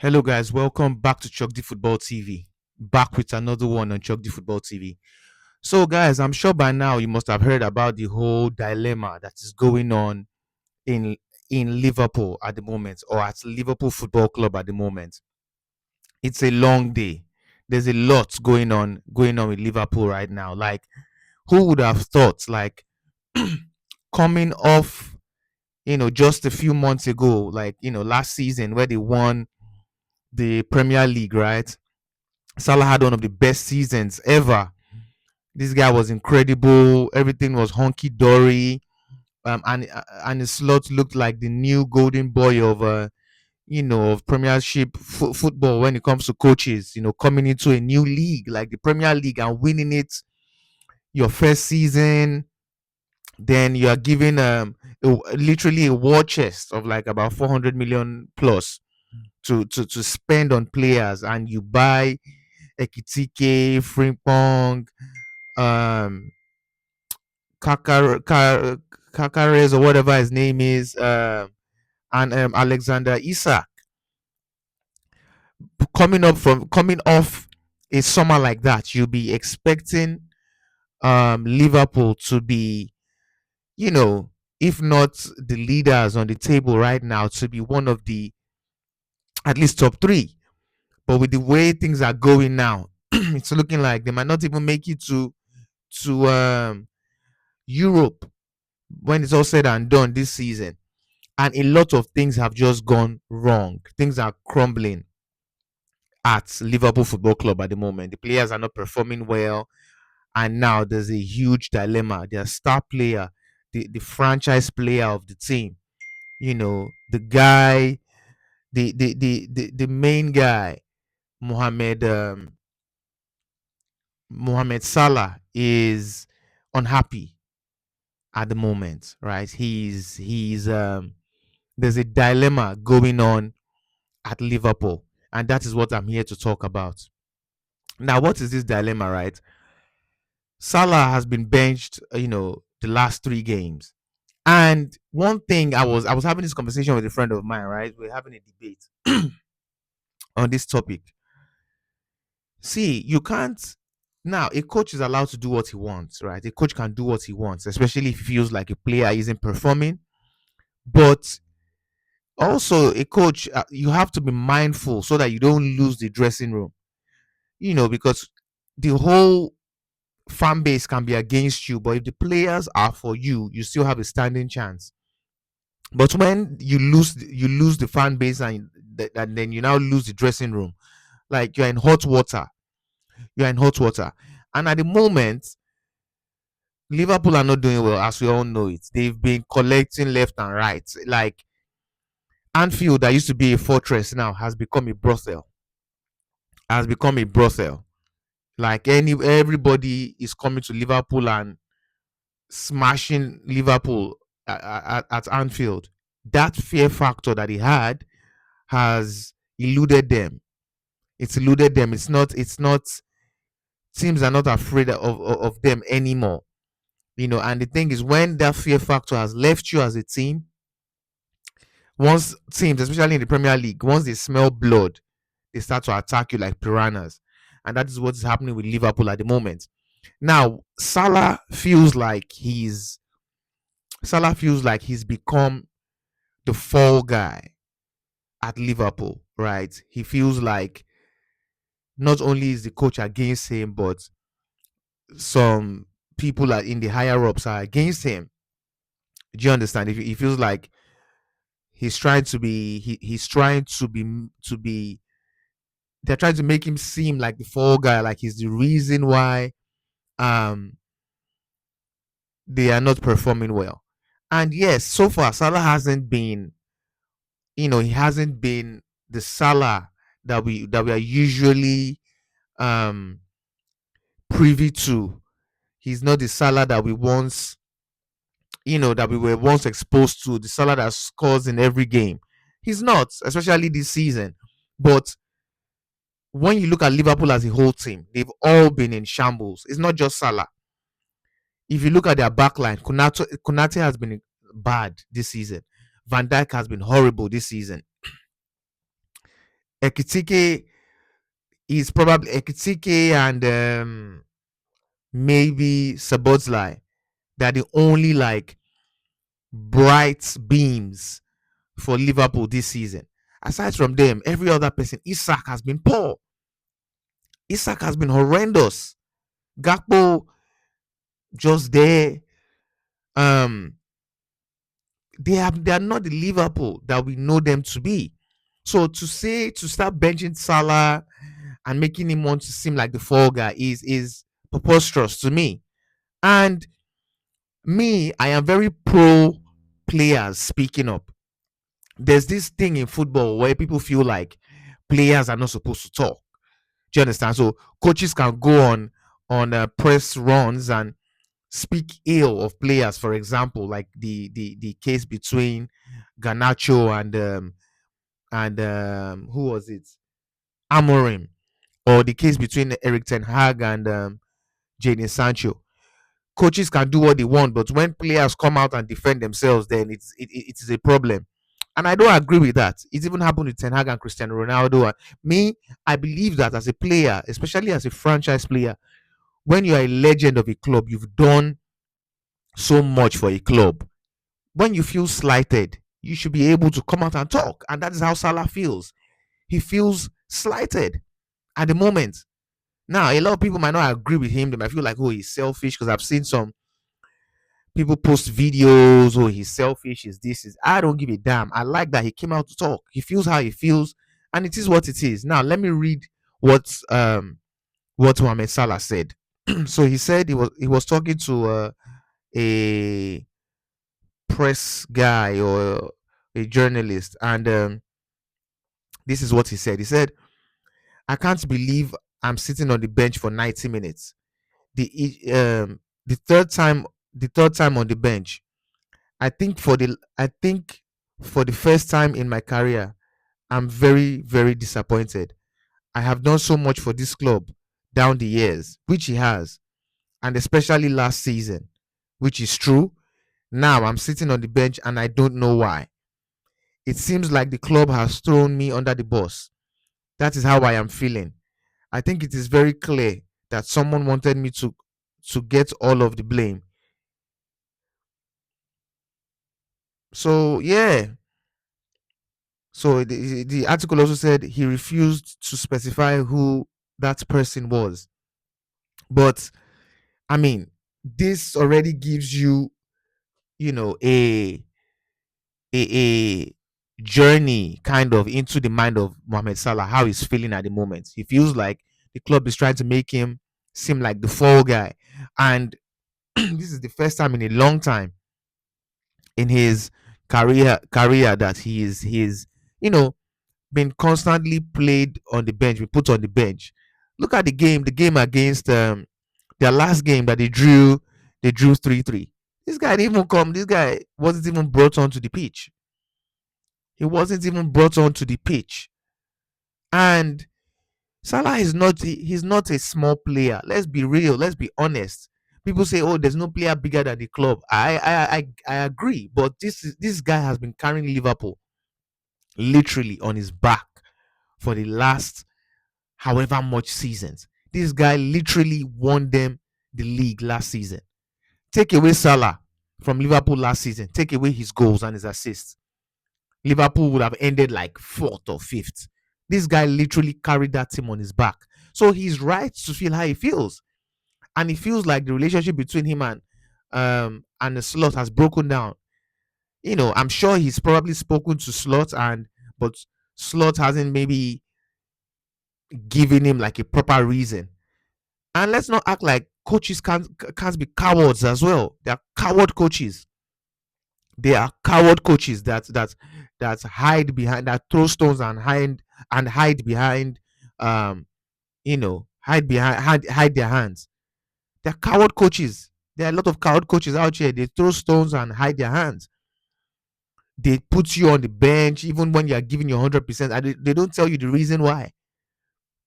Hello, guys. Welcome back to Chuck D Football TV. Back with another one on Chuck D Football TV. So, guys, I'm sure by now you must have heard about the whole dilemma that is going on in in Liverpool at the moment, or at Liverpool Football Club at the moment. It's a long day. There's a lot going on with Liverpool right now. Like, who would have thought? Like, coming off, just a few months ago, like last season where they won the Premier League, right? Salah had one of the best seasons ever. This guy was incredible. Everything was honky dory. And his slot looked like the new golden boy of of Premiership football when it comes to coaches. Coming into a new league like the Premier League and winning it your first season. Then you are given literally a war chest of like about 400 million plus to spend on players, and you buy Ekitike, Frimpong, um, Kakares or whatever his name is, and Alexander Isak. Coming off a summer like that, you'll be expecting Liverpool to be, you know, if not the leaders on the table right now, to be one of the at least top three. But with the way things are going now, it's looking like they might not even make it to Europe when it's all said and done this season. And a lot of things have just gone wrong. Things are crumbling at Liverpool Football Club at the moment. The players are not performing well, and now there's a huge dilemma. Their star player, the franchise player of the team, the guy, the main guy, Mohamed Mohamed Salah, is unhappy at the moment, right? He's there's a dilemma going on at Liverpool, and that is what I'm here to talk about. Now, what is this dilemma, right? Salah has been benched, the last three games. And one thing, I was having this conversation with a friend of mine, right? We're having a debate on this topic. See, you can't now a coach is allowed to do what he wants, right? A coach can do what he wants, especially if he feels like a player isn't performing. But also a coach, you have to be mindful so that you don't lose the dressing room, because the whole fan base can be against you, but if the players are for you, you still have a standing chance. But when you lose the fan base, and then you now lose the dressing room, like you're in hot water. You're in hot water. And at the moment, Liverpool are not doing well, as we all know it. They've been collecting left and right. Like Anfield, that used to be a fortress, now has become a brothel. Has become a brothel. Like everybody is coming to Liverpool and smashing Liverpool at Anfield. That fear factor that he had has eluded them. It's eluded them. It's not teams are not afraid of them anymore. And the thing is, when that fear factor has left you as a team, once teams, especially in the Premier League, once they smell blood, they start to attack you like piranhas. And that is what is happening with Liverpool at the moment. Now, Salah feels like he's become the fall guy at Liverpool, right? He feels like not only is the coach against him, but some people are in the higher ups are against him. Do you understand? If he feels like he's trying to be they're trying to make him seem like the fall guy, like he's the reason why um they are not performing well. And yes, so far Salah hasn't been, he hasn't been the Salah that we are usually um privy to. He's not the Salah that we were once exposed to, the Salah that scores in every game. He's not, especially this season. But when you look at Liverpool as a whole team, they've all been in shambles. It's not just Salah. If you look at their backline, Konate has been bad this season. Van Dijk has been horrible this season. Ekitike is probably Ekitike and maybe Sabozlai. They're the only like bright beams for Liverpool this season. Aside from them, every other person, Isak has been poor. Isak has been horrendous. Gakpo just there. Um, they are not the Liverpool that we know them to be. So to start benching Salah and making him want to seem like the fall guy is preposterous to me. And me, I am very pro players speaking up. There's this thing in football where people feel like players are not supposed to talk. Do you understand? So coaches can go on press runs and speak ill of players. For example, like the case between Garnacho and who was it? Amorim, or the case between Eric Ten Hag and Jadon Sancho. Coaches can do what they want, but when players come out and defend themselves, then it is a problem. And I don't agree with that. It even happened with Ten Hag and Cristiano Ronaldo. And me, I believe that as a player, especially as a franchise player, when you are a legend of a club, you've done so much for a club. When you feel slighted, you should be able to come out and talk. And that is how Salah feels. He feels slighted at the moment. Now, a lot of people might not agree with him. They might feel like, oh, he's selfish, because I've seen some people post videos, oh, he's selfish, is this, is. I don't give a damn. I like that he came out to talk. He feels how he feels, and it is what it is. Now, let me read what what Mohamed Salah said. So he said he was talking to a press guy or a journalist, and this is what he said. He said, "I can't believe I'm sitting on the bench for 90 minutes. The third time, on the bench. I think for the first time in my career, I'm very, very disappointed. I have done so much for this club down the years, which he has, and especially last season, which is true. Now I'm sitting on the bench and I don't know why. It seems like the club has thrown me under the bus. That is how I am feeling. I think it is very clear that someone wanted me to get all of the blame. So yeah." So the article also said he refused to specify who that person was. But I mean, this already gives you, a journey kind of into the mind of Mohamed Salah, how he's feeling at the moment. He feels like the club is trying to make him seem like the fall guy. And this is the first time in a long time in his career that he's you know been constantly played on the bench, been put on the bench. Look at the game against their last game that they drew 3-3. This guy didn't even come. This guy wasn't even brought onto the pitch. He wasn't even brought onto the pitch. And Salah is not he's not a small player. Let's be real, let's be honest. People say, oh, there's no player bigger than the club. I agree, but this guy has been carrying Liverpool literally on his back for the last however much seasons. This guy literally won them the league last season. Take away Salah from Liverpool last season, take away his goals and his assists, Liverpool would have ended like fourth or fifth. This guy literally carried that team on his back. So he's right to feel how he feels. And he feels like the relationship between him and the Slot has broken down. I'm sure he's probably spoken to Slot, but Slot hasn't maybe given him like a proper reason. And let's not act like coaches can't be cowards as well. They are coward coaches. They are coward coaches that hide behind, that throw stones and hide behind, hide their hands. They're coward coaches. There are a lot of coward coaches out here. They throw stones and hide their hands. They put you on the bench even when you are giving your 100%, and they don't tell you the reason why.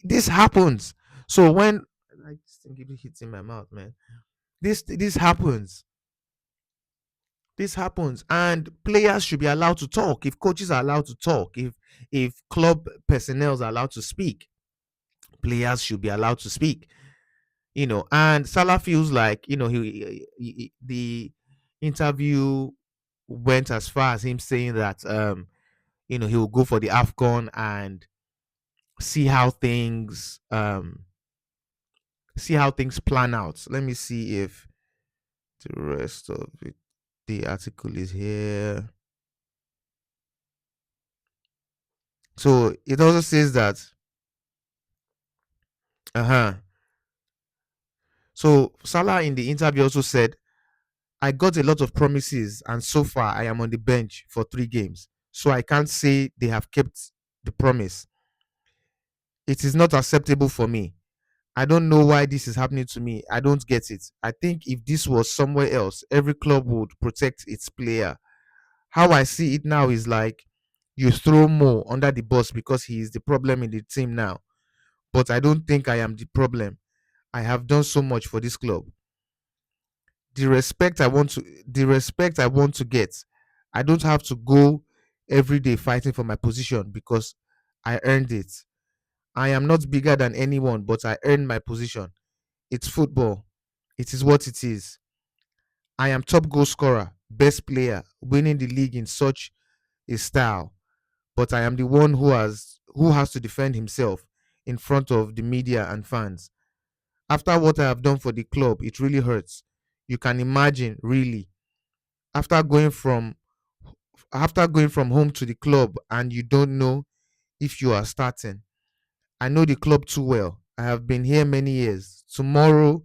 This happens. So when this thing keeps hitting my mouth, man. This happens. This happens, and players should be allowed to talk. If coaches are allowed to talk, if club personnel are allowed to speak, players should be allowed to speak. And Salah feels like, the interview went as far as him saying that he will go for the AFCON and see how things plan out. Let me see if the rest of it, the article is here. So it also says that uh-huh. So Salah in the interview also said, I got a lot of promises, and so far I am on the bench for 3 games. So I can't say they have kept the promise. It is not acceptable for me. I don't know why this is happening to me. I don't get it. I think if this was somewhere else, every club would protect its player. How I see it now is like you throw Mo under the bus because he is the problem in the team now. But I don't think I am the problem. I have done so much for this club. The respect I want to get. I don't have to go every day fighting for my position because I earned it. I am not bigger than anyone, but I earned my position. It's football. It is what it is. I am top goal scorer, best player, winning the league in such a style, but I am the one who has to defend himself in front of the media and fans. After what I have done for the club, it really hurts. You can imagine, really, after going from after going from home to the club and you don't know if you are starting. I know the club too well. I have been here many years. Tomorrow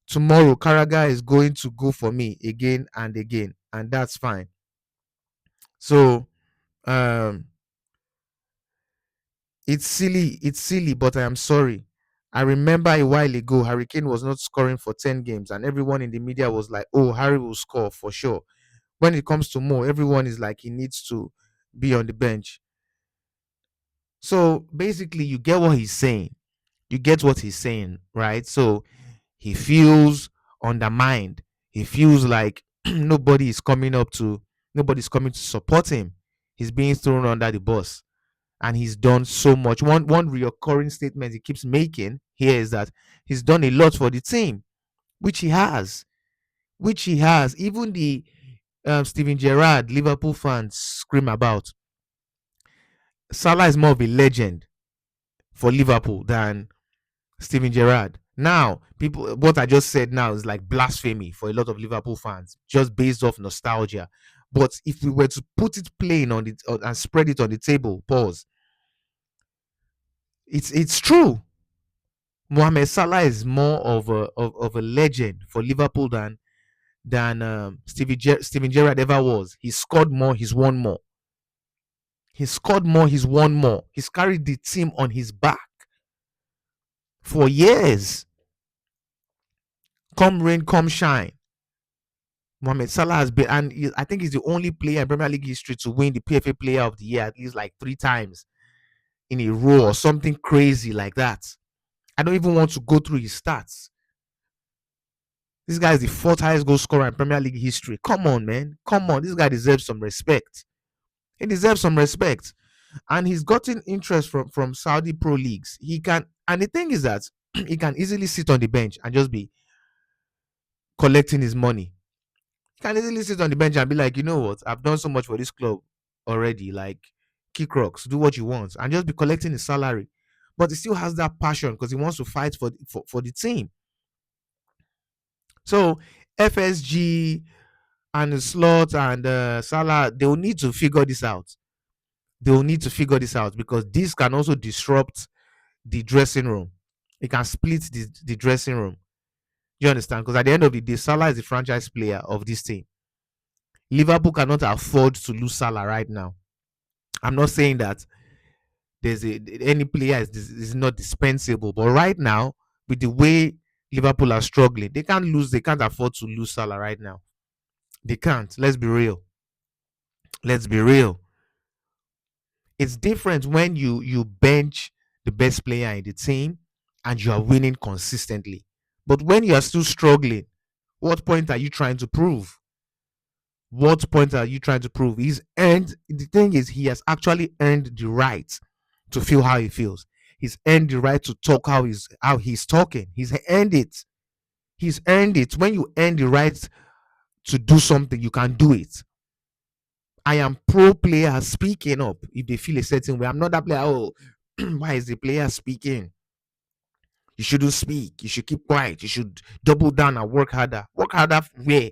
Karaga is going to go for me again and again, and that's fine. So um it's silly, but I am sorry. I remember a while ago Hurricane was not scoring for 10 games, and everyone in the media was like, oh, Harry will score for sure. When it comes to Mo, everyone is like he needs to be on the bench. So basically, you get what he's saying. You get what he's saying, right? So he feels undermined. He feels like nobody's coming to support him. He's being thrown under the bus. And he's done so much. One recurring statement he keeps making here is that he's done a lot for the team, which he has. Which he has. Even the Steven Gerrard Liverpool fans scream about. Salah is more of a legend for Liverpool than Steven Gerrard. Now, people, what I just said now is like blasphemy for a lot of Liverpool fans, just based off nostalgia. But if we were to put it plain on it and spread it on the table, pause. It's true. Mohamed Salah is more of a legend for Liverpool than Steven Gerrard ever was. He scored more. He's won more. He scored more. He's won more. He's carried the team on his back for years. Come rain, come shine. Mohamed Salah has been, and I think he's the only player in Premier League history to win the PFA Player of the Year at least like 3 times in a row or something crazy like that. I don't even want to go through his stats. This guy is the 4th highest goal scorer in Premier League history. Come on, man. Come on. This guy deserves some respect. He deserves some respect. And he's gotten interest from Saudi pro leagues. He can, and the thing is that he can easily sit on the bench and just be collecting his money. He can easily sit on the bench and be like, you know what? I've done so much for this club already. Like, kick rocks, do what you want, and just be collecting his salary. But he still has that passion because he wants to fight for the team. So FSG and Slot and Salah, they will need to figure this out. They will need to figure this out because this can also disrupt the dressing room. It can split the dressing room. You understand? Because at the end of the day, Salah is the franchise player of this team. Liverpool cannot afford to lose Salah right now. I'm not saying that any player is not dispensable, but right now, with the way Liverpool are struggling, they can't lose. They can't afford to lose Salah right now. They can't. Let's be real. Let's be real. It's different when you bench the best player in the team and you are winning consistently. But when you are still struggling, what point are you trying to prove? What point are you trying to prove? He's earned, the thing is, he has actually earned the right to feel how he feels. He's earned the right to talk how he's talking. He's earned it. He's earned it. When you earn the right to do something, you can do it. I am pro players speaking up if they feel a certain way. I'm not that player. Oh, why is the player speaking? You shouldn't speak. You should keep quiet. You should double down and work harder. Work harder where?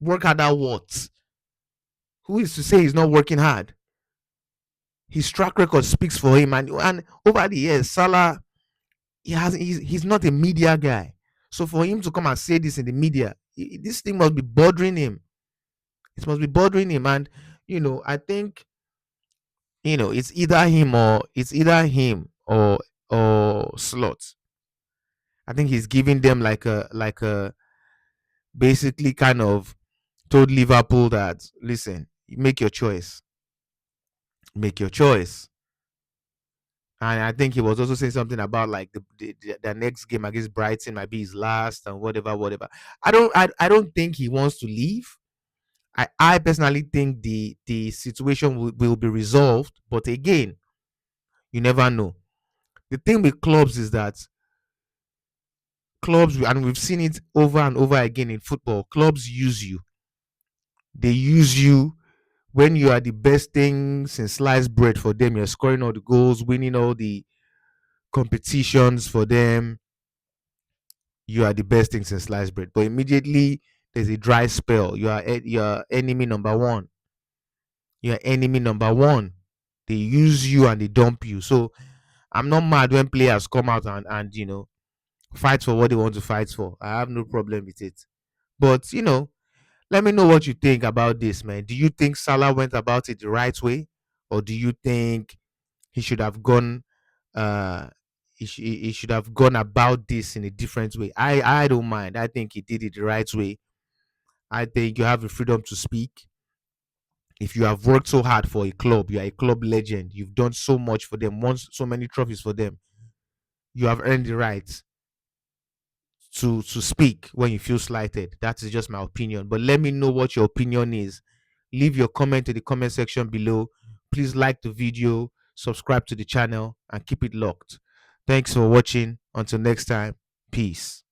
Work harder what? Who is to say he's not working hard? His track record speaks for him, and over the years, Salah, he's not a media guy. So for him to come and say this in the media, this thing must be bothering him. It must be bothering him, and I think it's either him or Slot. I think he's giving them like a basically kind of told Liverpool that, listen, make your choice, make your choice. And I think he was also saying something about like the next game against Brighton might be his last and whatever, whatever. I don't think he wants to leave. I personally think the situation will be resolved, but again, you never know. The thing with clubs is that clubs, and we've seen it over and over again in football, clubs use you. They use you when you are the best thing since sliced bread for them. You're scoring all the goals, winning all the competitions for them. You are the best thing since sliced bread. But immediately there's a dry spell. You are enemy number one. You're enemy number one. They use you and they dump you. So I'm not mad when players come out and fight for what they want to fight for. I have no problem with it. But let me know what you think about this, man. Do you think Salah went about it the right way, or do you think he should have gone? He should have gone about this in a different way. I don't mind. I think he did it the right way. I think you have the freedom to speak. If you have worked so hard for a club, you are a club legend. You've done so much for them, won so many trophies for them. You have earned the right to speak when you feel slighted. That is just my opinion. But let me know what your opinion is. Leave your comment in the comment section below. Please like the video, subscribe to the channel, and keep it locked. Thanks for watching. Until next time, peace.